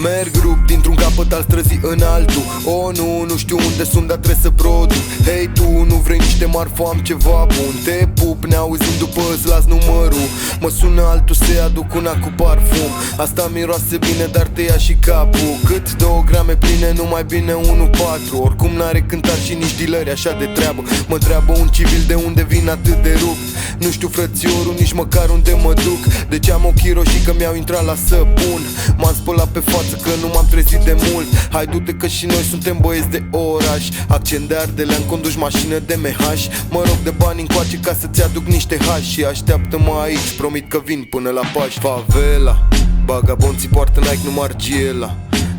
Merg rup dintr-un capăt al străzii în altul. Oh nu știu unde sunt, dar trebuie să produc. Hei tu, nu vrei niște marfă, am ceva bun. Te pup, ne auzim după îți las numărul. Mă sună altul să-i aduc una cu parfum. Asta miroase bine, dar te ia și capul. Cât 2 grame pline, numai bine 1,4. Oricum n-are cântar și nici dealeri așa de treabă. Mă întreabă un civil de unde vin atât de rupt. Nu știu frățiorul, nici măcar unde mă duc. De ce am ochii roșii că mi-au intrat la săpun. M-am spălat pe față că nu m-am trezit de mult. Hai du-te că și noi suntem băieți de oraș. Accent de ardele, am condus mașină de MH. Mă rog de bani încoace ca să-ți aduc niște hași. Și așteaptă-mă aici, promit că vin până la Paști. Favela, bagabonții poartă Nike, nu Margiela.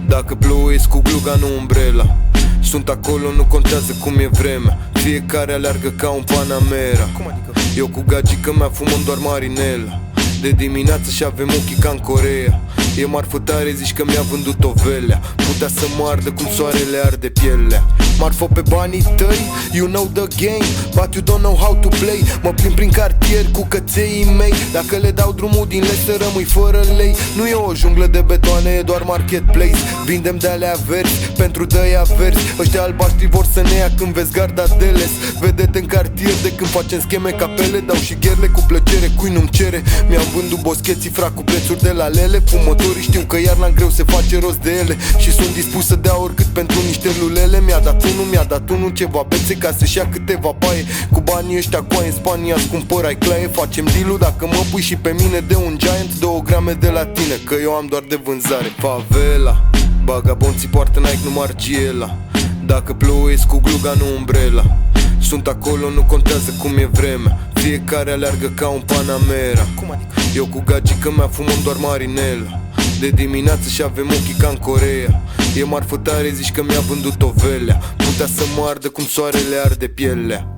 Dacă plouezi cu gluga, nu umbrela. Sunt acolo, nu contează cum e vremea. Fiecare aleargă ca un Panamera. Eu cu gagică mea fumăm doar marinela. De dimineață și avem ochii ca în Coreea. E marfă tare, zici că mi-a vândut o velea. Putea să mă ardă cum soarele arde pielea. Marfă pe banii tăi, you know the game, but you don't know how to play. Mă plimb prin cartier cu căței mei. Dacă le dau drumul din lei să rămâi fără lei. Nu e o junglă de betoane, e doar marketplace. Vindem de-alea verzi, pentru de-aia verzi. Ăștia albaștri vor să ne ia când vezi garda de les. Vede-te în cartier de când facem scheme capele. Dau și gherle cu plăcere, cui nu-mi cere. Mi-am vândut boscheții, frac, cu prețuri de la lele. Fumătorii știu că iarna în greu se face rost de ele. Și sunt dispus să dea oricât pentru niște lulele. Mi-a dat unul ceva bețe ca să-și ia câteva paie. Cu banii ăștia coaie în Spania scumpărai claie. Facem deal-ul dacă mă pui și pe mine de un giant. 2 grame de la tine, că eu am doar de vânzare. Favela, bagabonții poartă Nike, nu Margiela. Dacă plouezi cu gluga, nu umbrela. Sunt acolo, nu contează cum e vremea. Fiecare aleargă ca un Panamera. Eu cu gagică mea fumăm doar marinela. De dimineață și avem ochii ca în Coreea. E marfă tare, zici că mi-a vândut o velea. Putea să mă ardă cum soarele arde pielea.